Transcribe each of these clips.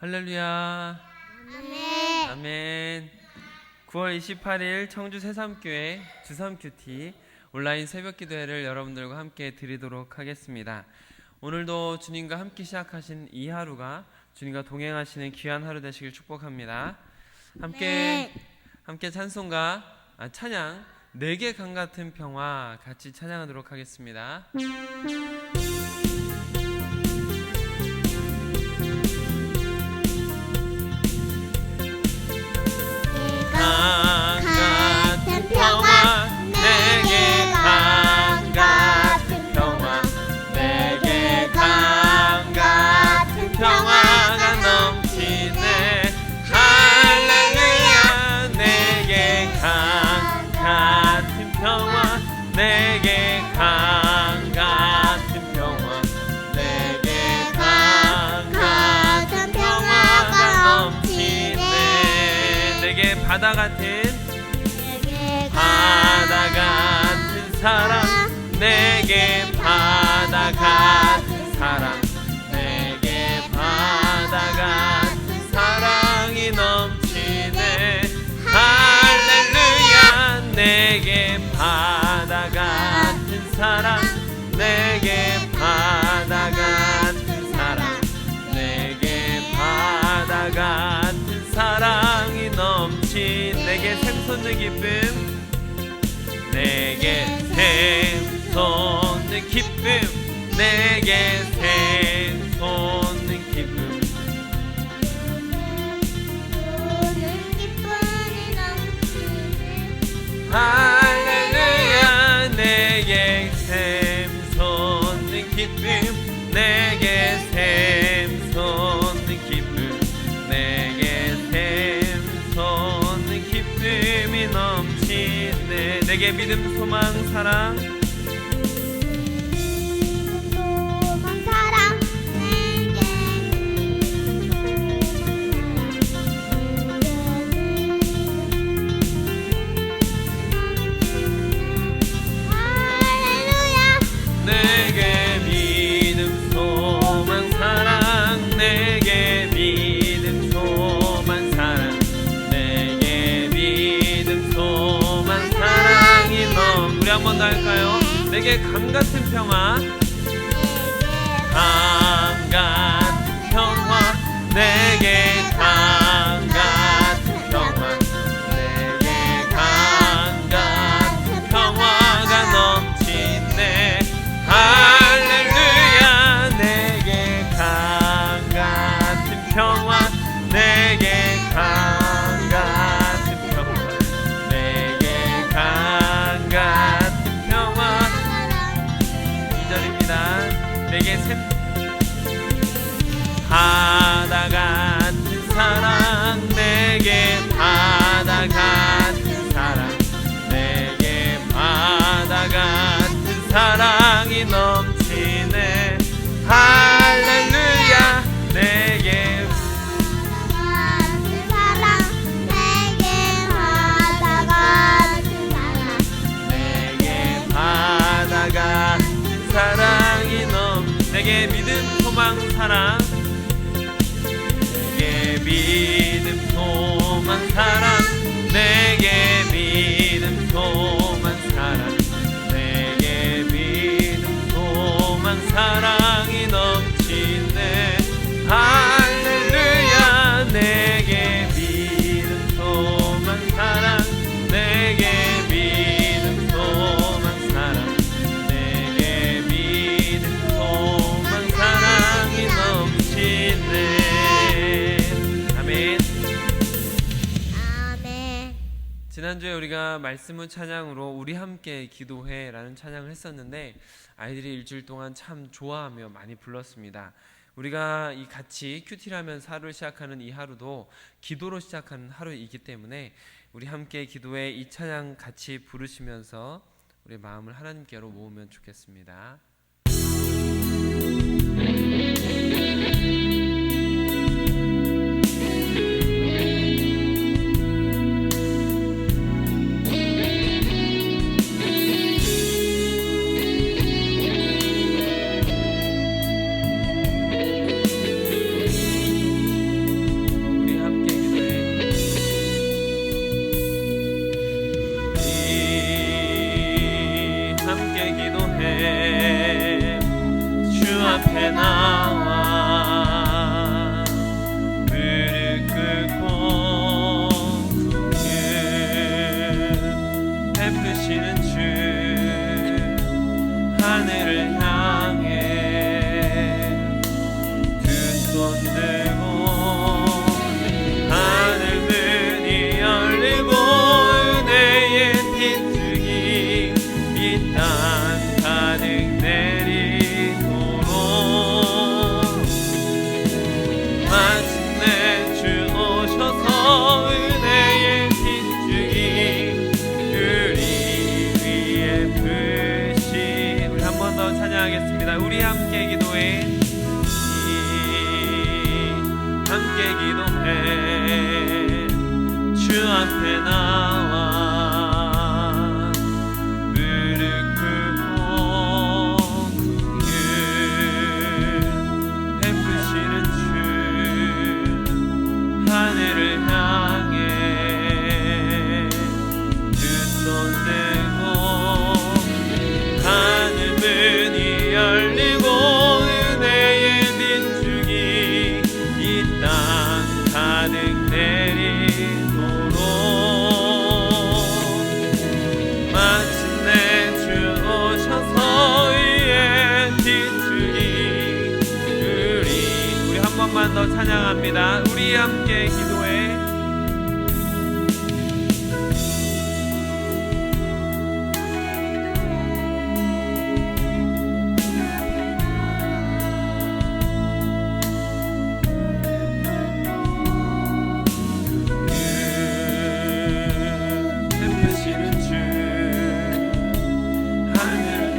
할렐루야. 아멘. 아멘. 9월 28일 청주 새삼교회 주삼큐티 온라인 새벽기도회를 여러분들과 함께 드리도록 하겠습니다. 오늘도 주님과 함께 시작하신 이 하루가 주님과 동행하시는 귀한 하루 되시길 축복합니다. 함께 찬송가 찬양 내게 강 같은 평화 같이 찬양하도록 하겠습니다. 강 같은 평화 내게 강 같은 평화 내게 강 같은 평화가 넘치네. 할렐루야. 내게 강 같은 평화 내게 강 같은 평화 내게 강 같은 평화가 넘치네. 내게 바다 같은 사랑 내게 바다 같은 사랑 내게 바다 같은 사랑이 넘치네. 할렐루야. 내게 바다 같은 사랑 내게 바다 같은 사랑 내게 바다 같은 사랑이 넘친 내게 샘솟는 기쁨 내게 샘솟는 기쁨 내게 샘솟는 기쁨 할렐루야. 내게 샘솟는 기쁨 내게 샘솟는 기쁨 내게 샘솟는 기쁨이 넘치네. 내게 믿음 소망 사랑 내게 믿음 소망 사랑 내게 믿음 소망 사랑 내게 믿음 소망 사랑이 우리 한 번 더 할까요? 내게 강 같은 평화 강 같은 평화 내게 강 같은 평화 내게 강 같은 평화가 넘치네. 할렐루야. 내게 강 같은 평화 내게 강 같은 평화 내게 강 같은 평화 2절입니다. 내게 바다 같은 사랑 내게 바다 같은 사랑 내게 바다 같은 사랑이 넘치네. 할렐루야. 내게 사랑 내게 바다 같은 사랑 내게 바다 같은 사랑이 내게 믿음 소망 사랑 내게 믿음 소망 사랑 내게 믿음 소망 사랑 내게 믿음 소망 사랑이 넘치네. 할렐루야. 내게 믿음 소망 사랑 내게 믿음 소망 사랑 내게 믿음 소망 사랑이 넘치네. 아멘. 아멘. 지난주에 우리가 말씀은 찬양으로 우리 함께 기도해라는 찬양을 했었는데 아이들이 일주일 동안 참 좋아하며 많이 불렀습니다. 우리가 이 같이 큐티를 하면서 하루를 시작하는 이 하루도 기도로 시작하는 하루이기 때문에 우리 함께 기도해 이 찬양 같이 부르시면서 우리 마음을 하나님께로 모으면 좋겠습니다. 앞에 나와 무릎 꿇고 궁유 베푸시는 주 하늘을 향해 두 손 들고 하늘 문이 열리고 은혜의 빗줄기 이 땅 가득 내리도록 마침내 주 오셔서 은혜의 빗줄기 우리 위에 부시. 우리 한 번 더 찬양하겠습니다. 우리 함께 기도해 함께 기도해 주 앞에 나와 무릎 꿇고 궁유 베푸시는 주 하늘을 향해 두 손 들고 하늘 문이 열리고 은혜의 빗줄기 이 땅 가득 내리도록 마침내 주 오셔서 위에 빗줄기 우리 한 번만 더 찬양합니다. 우리 함께 기도해 베푸시는 주 하늘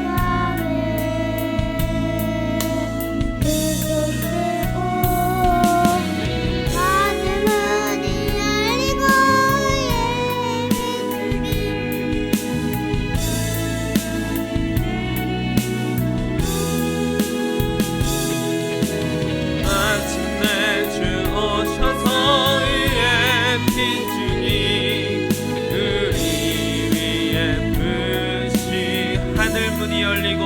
마침내 주 오셔서 위에 빗줄기 우리 위에 부시. 하늘 문이 열리고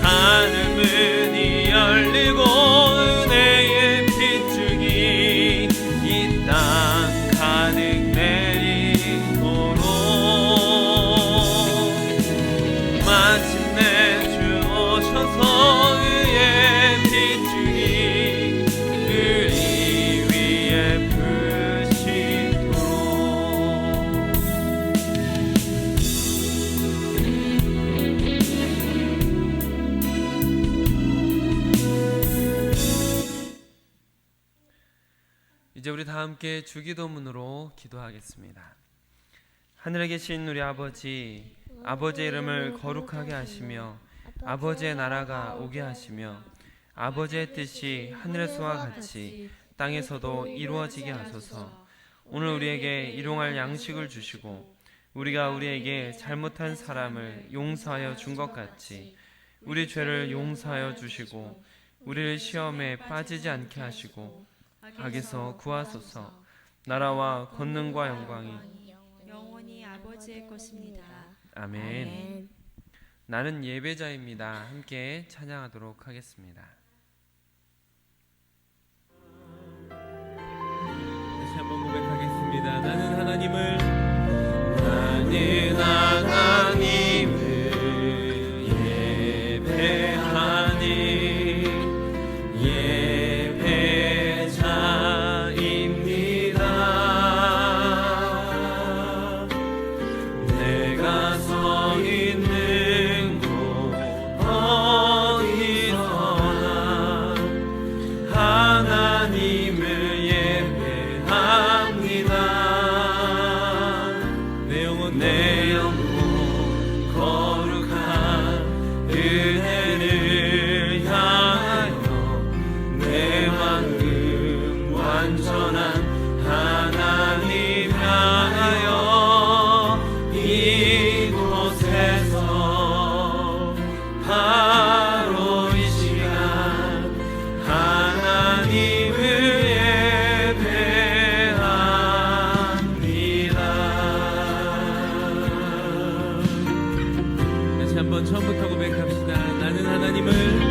하늘 문이 열리고 은혜의 빗줄기 이 땅 가득 내리도록 마침내 주 오셔서 위에 빗줄기 우리 위에 부시도록. 이제 우리 다 함께 주기도문으로 기도하겠습니다. 하늘에 계신 우리 아버지, 아버지의 이름을 거룩하게 하시며 아버지의 나라가 오게 하시며 아버지의 뜻이 하늘에서와 같이 땅에서도 이루어지게 하소서. 오늘 우리에게 일용할 양식을 주시고 우리가 우리에게 잘못한 사람을 용서하여 준 것 같이 우리 죄를 용서하여 주시고 우리를 시험에 빠지지 않게 하시고 악에서 구하소서. 나라와 권능과 영광이 영원히 아버지의 것입니다. 아멘. 나는 예배자입니다. 함께 찬양하도록 하겠습니다. 다시 한번 고백하겠습니다. 나는 하나님을 예배하니 예배자입니다. 내가 서 있는 곳 어디서나 하나님을 예배합니다. 내 영혼 거룩한 은혜를 향하여 내 마음 완전한 하나님 향하여 이곳에서 바로 이 시간 하나님을 예배합니다. 다시 한번 처음부터 고백합시다. 나는 하나님을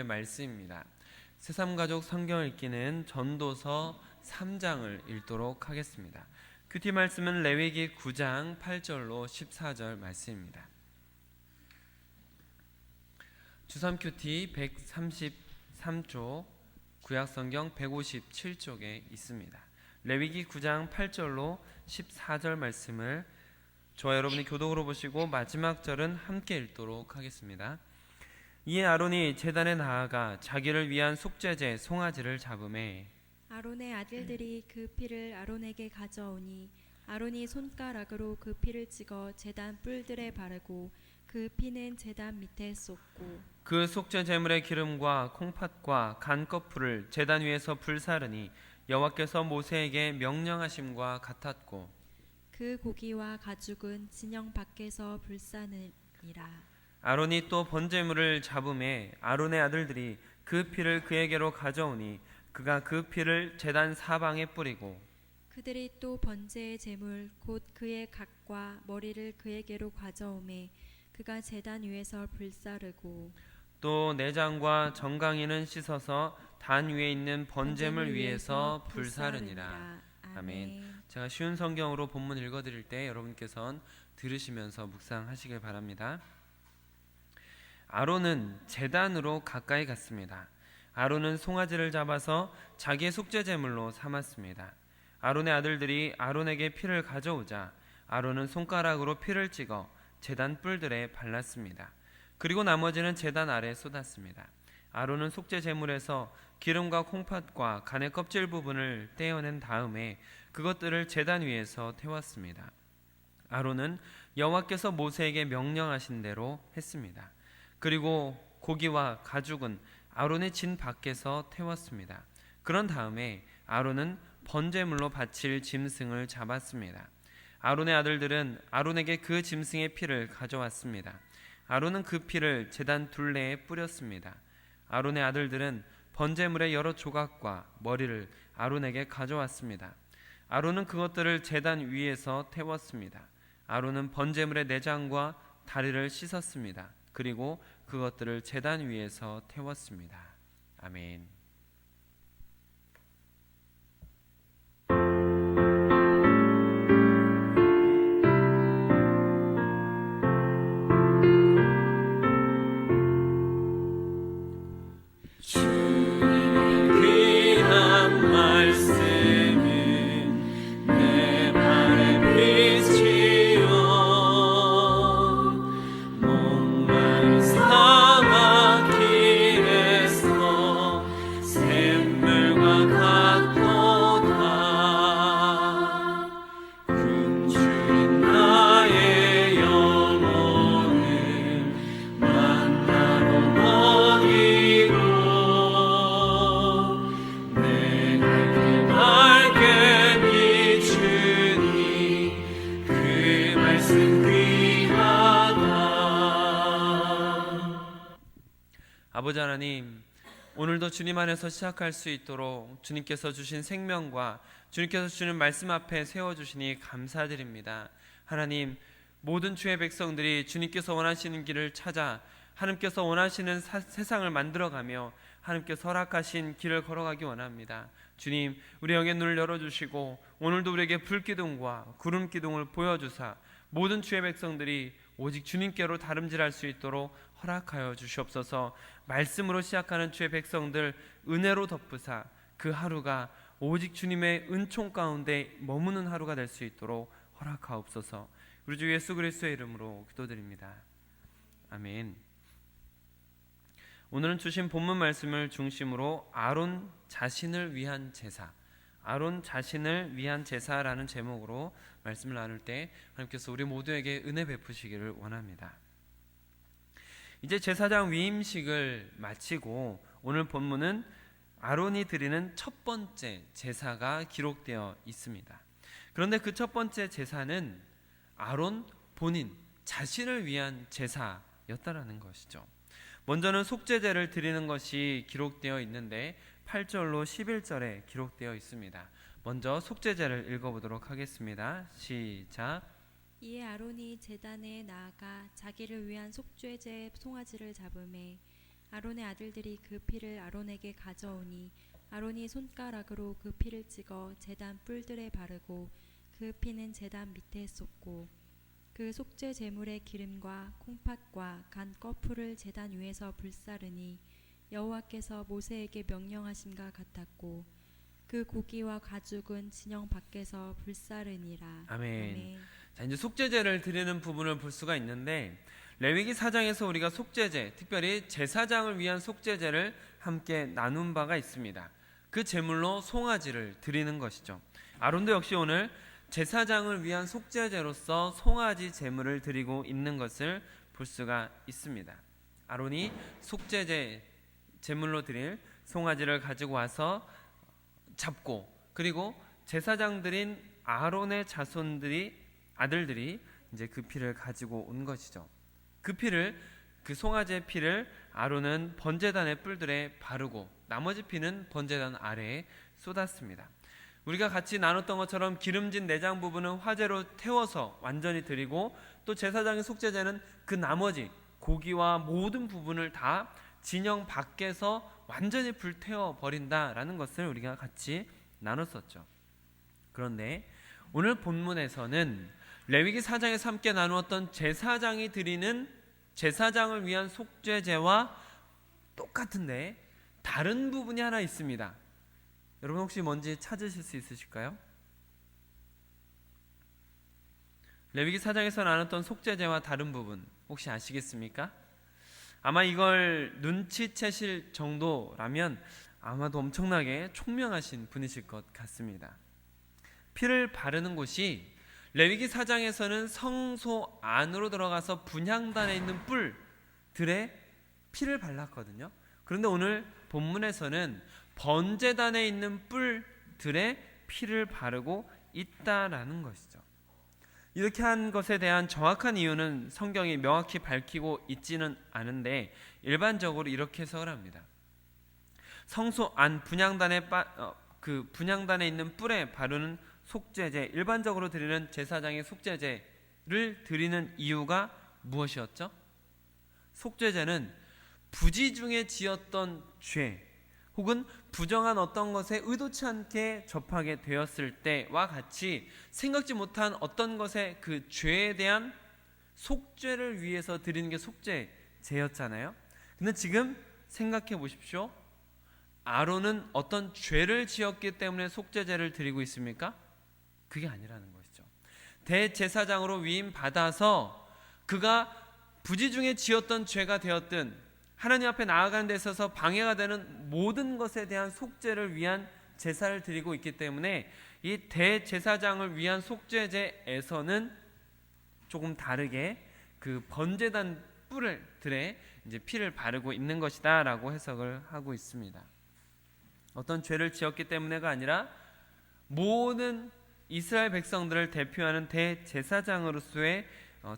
말씀입니다. 새삼가족 성경 읽기는 전도서 3장을 읽도록 하겠습니다. 큐티 말씀은 레위기 9장 8절로 14절 말씀입니다. 주삼 큐티 133쪽, 구약성경 157쪽에 있습니다. 레위기 9장 8절로 14절 말씀을 저와 여러분이 교독으로 보시고 마지막 절은 함께 읽도록 하겠습니다. 이에 아론이 제단에 나아가 자기를 위한 속죄제 송아지를 잡음에 아론의 아들들이 그 피를 아론에게 가져오니 아론이 손가락으로 그 피를 찍어 제단 뿔들에 바르고 그 피는 제단 밑에 쏟고 그 속죄 제물의 기름과 콩팥과 간 거풀을 제단 위에서 불사르니 여호와께서 모세에게 명령하심과 같았고 그 고기와 가죽은 진영 밖에서 불사느니라. 아론이 또 번제물을 잡음에 아론의 아들들이 그 피를 그에게로 가져오니 그가 그 피를 제단 사방에 뿌리고 그들이 또 번제의 제물 곧 그의 각과 머리를 그에게로 가져오매 그가 제단 위에서 불사르고 또 내장과 정강이는 씻어서 단 위에 있는 번제물 위에서 불사르니라. 아멘. 제가 쉬운 성경으로 본문 읽어드릴 때 여러분께서는 들으시면서 묵상하시길 바랍니다. 아론은 제단으로 가까이 갔습니다. 아론은 송아지를 잡아서 자기의 속죄제물로 삼았습니다. 아론의 아들들이 아론에게 피를 가져오자 아론은 손가락으로 피를 찍어 제단 뿔들에 발랐습니다. 그리고 나머지는 제단 아래에 쏟았습니다. 아론은 속죄 제물에서 기름과 콩팥과 간의 껍질 부분을 떼어낸 다음에 그것들을 제단 위에서 태웠습니다. 아론은 여호와께서 모세에게 명령하신 대로 했습니다. 그리고 고기와 가죽은 아론의 진 밖에서 태웠습니다. 그런 다음에 아론은 번제물로 바칠 짐승을 잡았습니다. 아론의 아들들은 아론에게 그 짐승의 피를 가져왔습니다. 아론은 그 피를 제단 둘레에 뿌렸습니다. 아론의 아들들은 번제물의 여러 조각과 머리를 아론에게 가져왔습니다. 아론은 그것들을 제단 위에서 태웠습니다. 아론은 번제물의 내장과 다리를 씻었습니다. 그리고 그것들을 제단 위에서 태웠습니다. 아멘. 아버지 하나님, 오늘도 주님 안에서 시작할 수 있도록 주님께서 주신 생명과 주님께서 주시는 말씀 앞에 세워주시니 감사드립니다. 하나님, 모든 주의 백성들이 주님께서 원하시는 길을 찾아 하나님께서 원하시는 세상을 만들어가며 하나님께서 허락하신 길을 걸어가기 원합니다. 주님, 우리 영의 눈을 열어주시고 오늘도 우리에게 불기둥과 구름기둥을 보여주사 모든 주의 백성들이 오직 주님께로 다름질할 수 있도록 허락하여 주시옵소서. 말씀으로 시작하는 주의 백성들 은혜로 덮으사 그 하루가 오직 주님의 은총 가운데 머무는 하루가 될 수 있도록 허락하옵소서. 우리 주 예수 그리스도의 이름으로 기도드립니다. 아멘. 오늘은 주신 본문 말씀을 중심으로 아론 자신을 위한 제사, 아론 자신을 위한 제사라는 제목으로 말씀을 나눌 때 하나님께서 우리 모두에게 은혜 베푸시기를 원합니다. 이제 제사장 위임식을 마치고 오늘 본문은 아론이 드리는 첫 번째 제사가 기록되어 있습니다. 그런데 그 첫 번째 제사는 아론 본인 자신을 위한 제사였다라는 것이죠. 먼저는 속죄제를 드리는 것이 기록되어 있는데 8절로 11절에 기록되어 있습니다. 먼저 속죄제를 읽어보도록 하겠습니다. 시작. 이에 아론이 제단에 나아가 자기를 위한 속죄제 송아지를 잡음에 아론의 아들들이 그 피를 아론에게 가져오니 아론이 손가락으로 그 피를 찍어 제단 뿔들에 바르고 그 피는 제단 밑에 쏟고 그 속죄 제물의 기름과 콩팥과 간 거풀을 제단 위에서 불사르니 여호와께서 모세에게 명령하심과 같았고 그 고기와 가죽은 진영 밖에서 불사르니라. 아멘. 자, 이제 속죄제를 드리는 부분을 볼 수가 있는데 레위기 4장에서 우리가 속죄제, 특별히 제사장을 위한 속죄제를 함께 나눈 바가 있습니다. 그 제물로 송아지를 드리는 것이죠. 아론도 역시 오늘 제사장을 위한 속죄제로서 송아지 제물을 드리고 있는 것을 볼 수가 있습니다. 아론이 속죄제 제물로 드릴 송아지를 가지고 와서 잡고, 그리고 제사장들인 아론의 아들들이 이제 그 피를 가지고 온 것이죠. 그 송아지의 피를 아론은 번제단의 뿔들에 바르고 나머지 피는 번제단 아래에 쏟았습니다. 우리가 같이 나눴던 것처럼 기름진 내장 부분은 화재로 태워서 완전히 드리고, 또 제사장의 속죄제는 그 나머지 고기와 모든 부분을 다 진영 밖에서 완전히 불태워 버린다라는 것을 우리가 같이 나눴었죠. 그런데 오늘 본문에서는 레위기 4장에서 함께 나누었던 제사장이 드리는 제사장을 위한 속죄제와 똑같은데 다른 부분이 하나 있습니다. 여러분 혹시 뭔지 찾으실 수 있으실까요? 레위기 4장에서 나눴던 속죄제와 다른 부분 혹시 아시겠습니까? 아마 이걸 눈치채실 정도라면 아마도 엄청나게 총명하신 분이실 것 같습니다. 피를 바르는 곳이 레위기 4장에서는 성소 안으로 들어가서 분향단에 있는 뿔들에 피를 발랐거든요. 그런데 오늘 본문에서는 번제단에 있는 뿔들에 피를 바르고 있다라는 것이죠. 이렇게 한 것에 대한 정확한 이유는 성경이 명확히 밝히고 있지는 않은데 일반적으로 이렇게 해석을 합니다. 성소 안 분향단에 있는 뿔에 바르는 속죄제, 일반적으로 드리는 제사장의 속죄제를 드리는 이유가 무엇이었죠? 속죄제는 부지 중에 지었던 죄 혹은 부정한 어떤 것에 의도치 않게 접하게 되었을 때와 같이 생각지 못한 어떤 것의 그 죄에 대한 속죄를 위해서 드리는 게 속죄제였잖아요. 근데 지금 생각해 보십시오. 아론은 어떤 죄를 지었기 때문에 속죄제를 드리고 있습니까? 그게 아니라는 것이죠. 대제사장으로 위임 받아서 그가 부지 중에 지었던 죄가 되었든 하나님 앞에 나아가는 데 있어서 방해가 되는 모든 것에 대한 속죄를 위한 제사를 드리고 있기 때문에 이 대제사장을 위한 속죄제에서는 조금 다르게 그 번제단 뿔들에 이제 피를 바르고 있는 것이다라고 해석을 하고 있습니다. 어떤 죄를 지었기 때문에가 아니라 모든 이스라엘 백성들을 대표하는 대제사장으로서의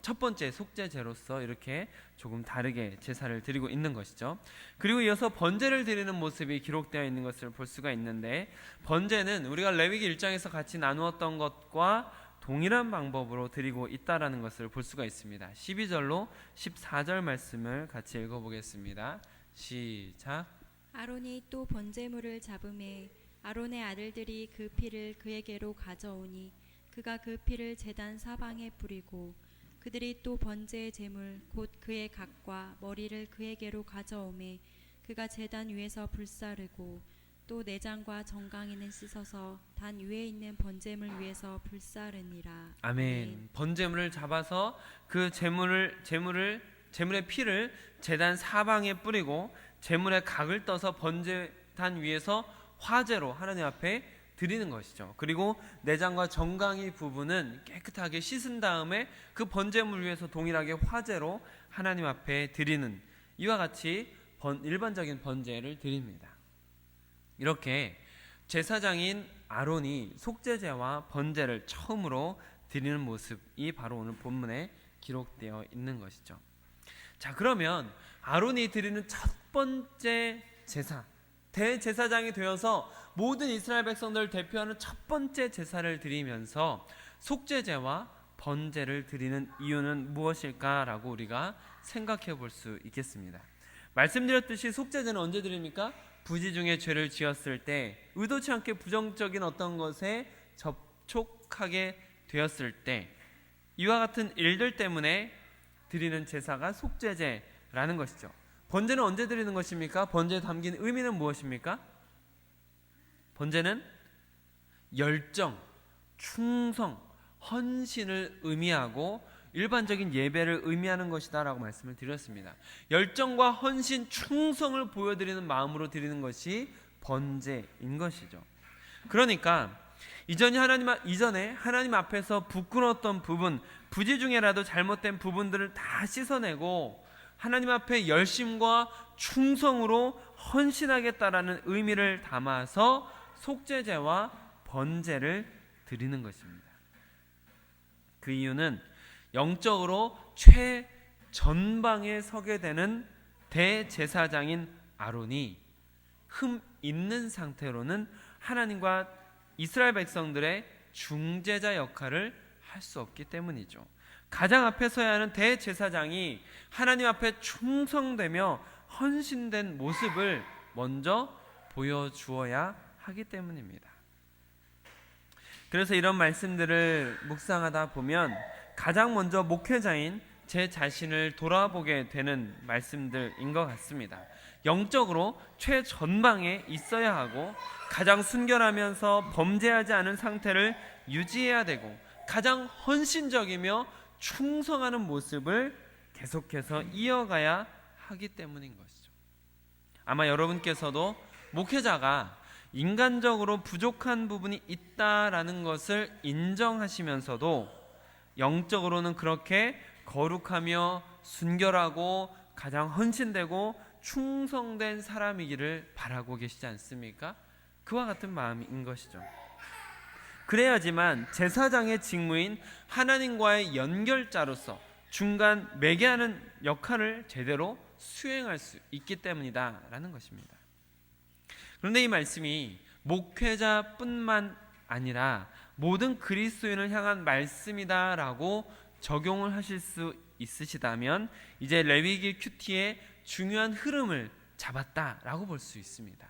첫 번째 속죄제로서 이렇게 조금 다르게 제사를 드리고 있는 것이죠. 그리고 이어서 번제를 드리는 모습이 기록되어 있는 것을 볼 수가 있는데, 번제는 우리가 레위기 1장에서 같이 나누었던 것과 동일한 방법으로 드리고 있다라는 것을 볼 수가 있습니다. 12절로 14절 말씀을 같이 읽어보겠습니다. 시작. 아론이 또 번제물을 잡음에 아론의 아들들이 그 피를 그에게로 가져오니 그가 그 피를 제단 사방에 뿌리고 그들이 또 번제의 제물 곧 그의 각과 머리를 그에게로 가져오매 그가 제단 위에서 불사르고 또 내장과 정강이는 씻어서 단 위에 있는 번제물 위에서 불사르니라. 아멘. 번제물을 잡아서 그 제물의 피를 제단 사방에 뿌리고 제물의 각을 떠서 번제단 위에서 화제로 하나님 앞에 드리는 것이죠. 그리고 내장과 정강이 부분은 깨끗하게 씻은 다음에 그 번제물 위에서 동일하게 화제로 하나님 앞에 드리는, 이와 같이 일반적인 번제를 드립니다. 이렇게 제사장인 아론이 속죄제와 번제를 처음으로 드리는 모습이 바로 오늘 본문에 기록되어 있는 것이죠. 자, 그러면 아론이 드리는 첫 번째 제사, 대제사장이 되어서 모든 이스라엘 백성들을 대표하는 첫 번째 제사를 드리면서 속죄제와 번제를 드리는 이유는 무엇일까라고 우리가 생각해 볼 수 있겠습니다. 말씀드렸듯이 속죄제는 언제 드립니까? 부지 중에 죄를 지었을 때, 의도치 않게 부정적인 어떤 것에 접촉하게 되었을 때, 이와 같은 일들 때문에 드리는 제사가 속죄제라는 것이죠. 번제는 언제 드리는 것입니까? 번제에 담긴 의미는 무엇입니까? 번제는 열정, 충성, 헌신을 의미하고 일반적인 예배를 의미하는 것이다 라고 말씀을 드렸습니다. 열정과 헌신, 충성을 보여드리는 마음으로 드리는 것이 번제인 것이죠. 그러니까 이전에 하나님 앞에서 부끄러웠던 부분, 부지 중에라도 잘못된 부분들을 다 씻어내고 하나님 앞에 열심과 충성으로 헌신하겠다라는 의미를 담아서 속죄제와 번제를 드리는 것입니다. 그 이유는 영적으로 최전방에 서게 되는 대제사장인 아론이 흠 있는 상태로는 하나님과 이스라엘 백성들의 중재자 역할을 할 수 없기 때문이죠. 가장 앞에 서야 하는 대제사장이 하나님 앞에 충성되며 헌신된 모습을 먼저 보여주어야 하기 때문입니다. 그래서 이런 말씀들을 묵상하다 보면 가장 먼저 목회자인 제 자신을 돌아보게 되는 말씀들인 것 같습니다. 영적으로 최전방에 있어야 하고 가장 순결하면서 범죄하지 않은 상태를 유지해야 되고 가장 헌신적이며 충성하는 모습을 계속해서 이어가야 하기 때문인 것이죠. 아마 여러분께서도 목회자가 인간적으로 부족한 부분이 있다라는 것을 인정하시면서도 영적으로는 그렇게 거룩하며 순결하고 가장 헌신되고 충성된 사람이기를 바라고 계시지 않습니까? 그와 같은 마음인 것이죠. 그래야지만 제사장의 직무인 하나님과의 연결자로서 중간 매개하는 역할을 제대로 수행할 수 있기 때문이다라는 것입니다. 그런데 이 말씀이 목회자뿐만 아니라 모든 그리스도인을 향한 말씀이다라고 적용을 하실 수 있으시다면 이제 레위기 큐티의 중요한 흐름을 잡았다라고 볼 수 있습니다.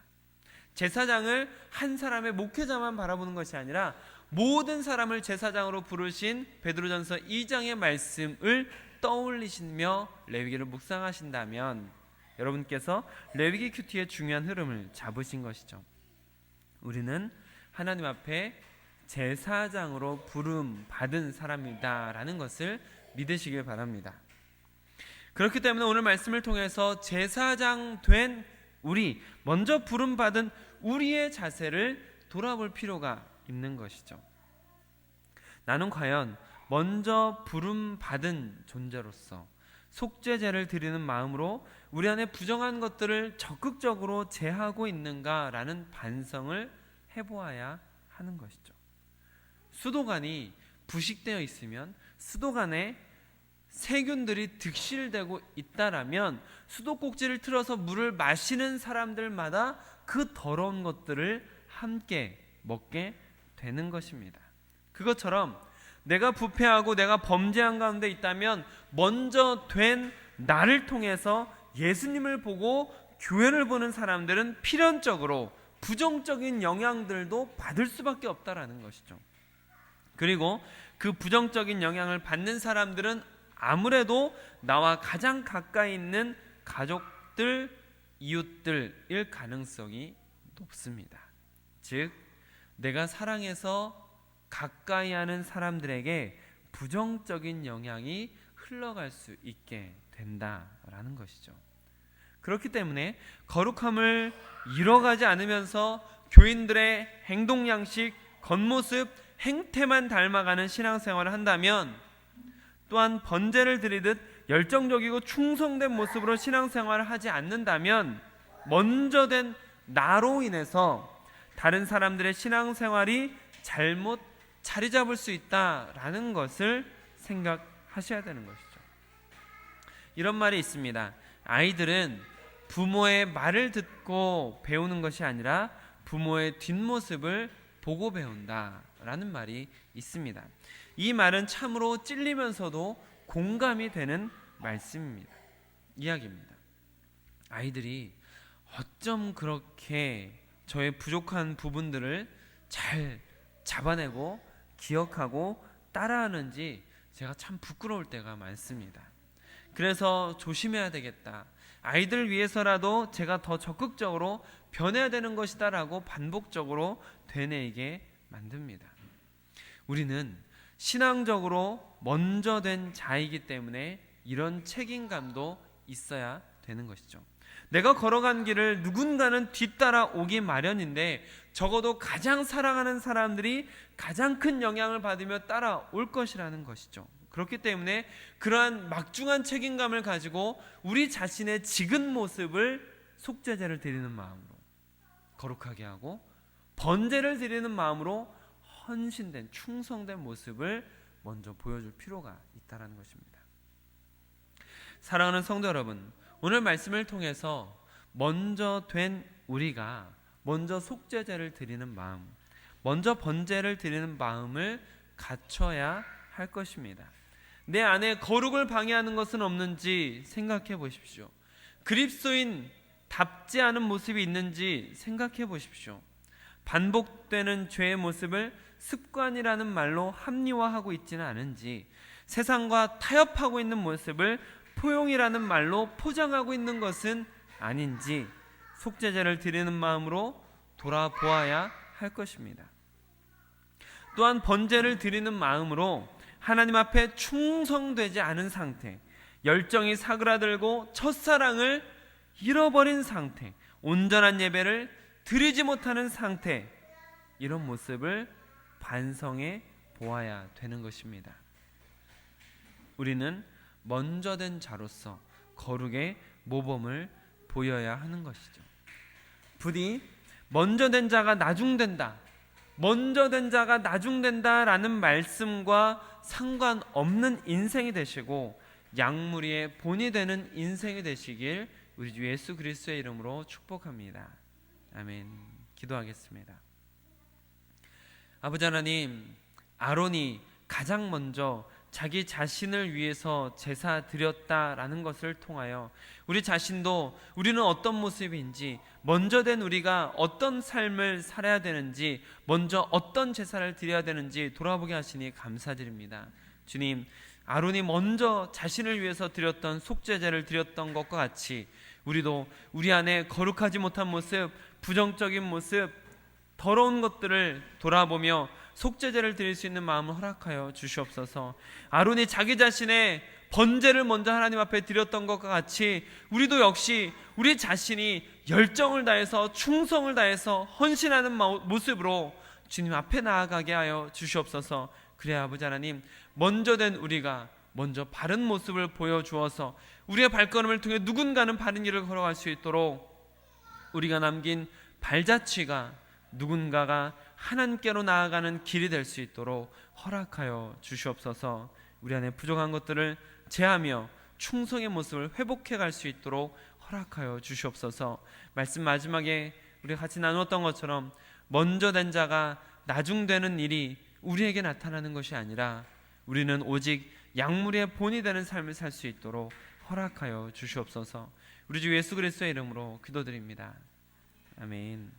제사장을 한 사람의 목회자만 바라보는 것이 아니라 모든 사람을 제사장으로 부르신 베드로전서 2장의 말씀을 떠올리시며 레위기를 묵상하신다면 여러분께서 레위기 큐티의 중요한 흐름을 잡으신 것이죠. 우리는 하나님 앞에 제사장으로 부름 받은 사람이다라는 것을 믿으시길 바랍니다. 그렇기 때문에 오늘 말씀을 통해서 제사장 된 우리, 먼저 부름 받은 우리의 자세를 돌아볼 필요가 있는 것이죠. 나는 과연 먼저 부름 받은 존재로서 속죄제를 드리는 마음으로 우리 안에 부정한 것들을 적극적으로 제하고 있는가라는 반성을 해보아야 하는 것이죠. 수도관이 부식되어 있으면 수도관에 세균들이 득실되고 있다라면 수도꼭지를 틀어서 물을 마시는 사람들마다 그 더러운 것들을 함께 먹게 되는 것입니다. 그것처럼 내가 부패하고 내가 범죄한 가운데 있다면 먼저 된 나를 통해서 예수님을 보고 교회를 보는 사람들은 필연적으로 부정적인 영향들도 받을 수밖에 없다라는 것이죠. 그리고 그 부정적인 영향을 받는 사람들은 아무래도 나와 가장 가까이 있는 가족들, 이웃들일 가능성이 높습니다. 즉, 내가 사랑해서 가까이 하는 사람들에게 부정적인 영향이 흘러갈 수 있게 된다라는 것이죠. 그렇기 때문에 거룩함을 이뤄가지 않으면서 교인들의 행동 양식, 겉모습, 행태만 닮아가는 신앙생활을 한다면, 또한 번제를 드리듯 열정적이고 충성된 모습으로 신앙생활을 하지 않는다면 먼저 된 나로 인해서 다른 사람들의 신앙생활이 잘못 자리 잡을 수 있다라는 것을 생각하셔야 되는 것이죠. 이런 말이 있습니다. 아이들은 부모의 말을 듣고 배우는 것이 아니라 부모의 뒷모습을 보고 배운다라는 말이 있습니다. 이 말은 참으로 찔리면서도 공감이 되는 말씀입니다. 이야기입니다. 아이들이 어쩜 그렇게 저의 부족한 부분들을 잘 잡아내고 기억하고 따라하는지 제가 참 부끄러울 때가 많습니다. 그래서 조심해야 되겠다, 아이들 위해서라도 제가 더 적극적으로 변해야 되는 것이다라고 반복적으로 되뇌이게 만듭니다. 우리는 신앙적으로 먼저 된 자이기 때문에 이런 책임감도 있어야 되는 것이죠. 내가 걸어간 길을 누군가는 뒤따라 오기 마련인데 적어도 가장 사랑하는 사람들이 가장 큰 영향을 받으며 따라올 것이라는 것이죠. 그렇기 때문에 그러한 막중한 책임감을 가지고 우리 자신의 지은 모습을 속죄제를 드리는 마음으로 거룩하게 하고 번제를 드리는 마음으로 헌신된 충성된 모습을 먼저 보여줄 필요가 있다는 것입니다. 사랑하는 성도 여러분, 오늘 말씀을 통해서 먼저 된 우리가 먼저 속죄제를 드리는 마음, 먼저 번제를 드리는 마음을 갖춰야 할 것입니다. 내 안에 거룩을 방해하는 것은 없는지 생각해 보십시오. 그리스도인 답지 않은 모습이 있는지 생각해 보십시오. 반복되는 죄의 모습을 습관이라는 말로 합리화하고 있지는 않은지, 세상과 타협하고 있는 모습을 포용이라는 말로 포장하고 있는 것은 아닌지 속죄제를 드리는 마음으로 돌아보아야 할 것입니다. 또한 번제를 드리는 마음으로 하나님 앞에 충성되지 않은 상태, 열정이 사그라들고 첫사랑을 잃어버린 상태, 온전한 예배를 드리지 못하는 상태, 이런 모습을 반성해 보아야 되는 것입니다. 우리는 먼저 된 자로서 거룩의 모범을 보여야 하는 것이죠. 부디 먼저 된 자가 나중된다, 먼저 된 자가 나중된다라는 말씀과 상관없는 인생이 되시고 양무리의 본이 되는 인생이 되시길 우리 주 예수 그리스도의 이름으로 축복합니다. 아멘. 기도하겠습니다. 아버지 하나님, 아론이 가장 먼저 자기 자신을 위해서 제사 드렸다라는 것을 통하여 우리 자신도 우리는 어떤 모습인지, 먼저 된 우리가 어떤 삶을 살아야 되는지, 먼저 어떤 제사를 드려야 되는지 돌아보게 하시니 감사드립니다. 주님, 아론이 먼저 자신을 위해서 드렸던 속죄제를 드렸던 것과 같이 우리도 우리 안에 거룩하지 못한 모습, 부정적인 모습, 더러운 것들을 돌아보며 속죄제를 드릴 수 있는 마음을 허락하여 주시옵소서. 아론이 자기 자신의 번제를 먼저 하나님 앞에 드렸던 것과 같이 우리도 역시 우리 자신이 열정을 다해서 충성을 다해서 헌신하는 모습으로 주님 앞에 나아가게 하여 주시옵소서. 그래야 아버지 하나님, 먼저 된 우리가 먼저 바른 모습을 보여주어서 우리의 발걸음을 통해 누군가는 바른 길을 걸어갈 수 있도록 우리가 남긴 발자취가 누군가가 하나님께로 나아가는 길이 될 수 있도록 허락하여 주시옵소서. 우리 안에 부족한 것들을 제하며 충성의 모습을 회복해 갈 수 있도록 허락하여 주시옵소서. 말씀 마지막에 우리가 같이 나누었던 것처럼 먼저 된 자가 나중되는 일이 우리에게 나타나는 것이 아니라 우리는 오직 양무리의 본이 되는 삶을 살 수 있도록 허락하여 주시옵소서. 우리 주 예수 그리스도의 이름으로 기도드립니다. 아멘.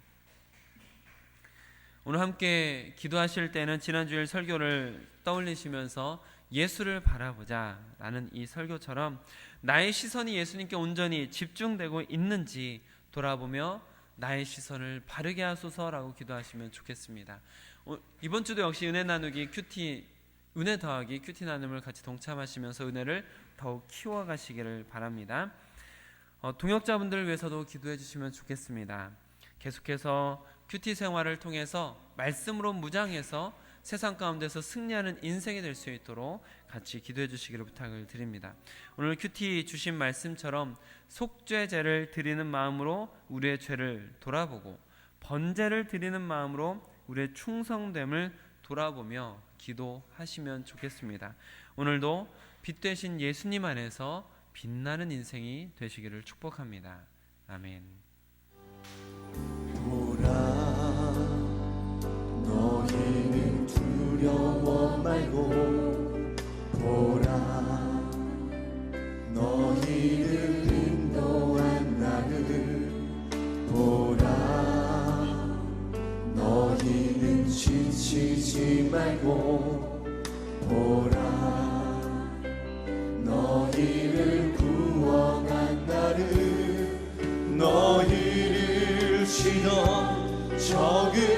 오늘 함께 기도하실 때는 지난주일 설교를 떠올리시면서 예수를 바라보자 라는 이 설교처럼 나의 시선이 예수님께 온전히 집중되고 있는지 돌아보며 나의 시선을 바르게 하소서라고 기도하시면 좋겠습니다. 이번 주도 역시 은혜 나누기 은혜 더하기 큐티 나눔을 같이 동참하시면서 은혜를 더욱 키워가시기를 바랍니다. 동역자분들을 위해서도 기도해 주시면 좋겠습니다. 계속해서 큐티 생활을 통해서 말씀으로 무장해서 세상 가운데서 승리하는 인생이 될 수 있도록 같이 기도해 주시기를 부탁을 드립니다. 오늘 큐티 주신 말씀처럼 속죄제를 드리는 마음으로 우리의 죄를 돌아보고 번제를 드리는 마음으로 우리의 충성됨을 돌아보며 기도하시면 좋겠습니다. 오늘도 빛 되신 예수님 안에서 빛나는 인생이 되시기를 축복합니다. 아멘. 너희는 두려워 말고 보라, 너희를 인도한 나는 말고 보라 너희를 구원한 나를 너희를 치던 적은